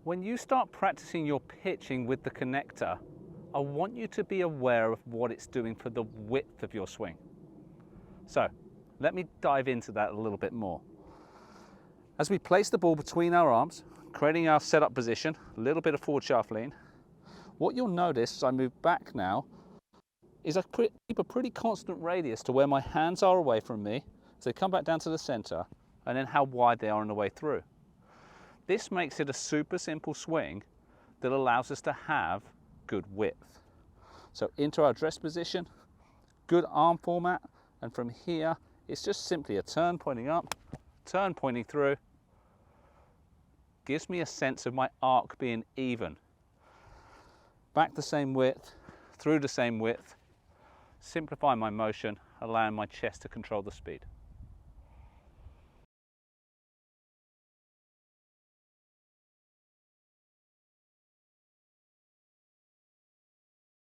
When you start practicing your pitching with the connector, I want you to be aware of what it's doing for the width of your swing. So let me dive into that a little bit more. As we place the ball between our arms, creating our setup position, a little bit of forward shaft lean, what you'll notice as I move back now is I keep a pretty constant radius to where my hands are away from me, so they come back down to the center, and then how wide they are on the way through. This makes it a super simple swing that allows us to have good width. So into our dress position, good arm format, and from here it's just simply a turn pointing up, turn pointing through. Gives me a sense of my arc being even. Back the same width, through the same width, simplify my motion, allowing my chest to control the speed.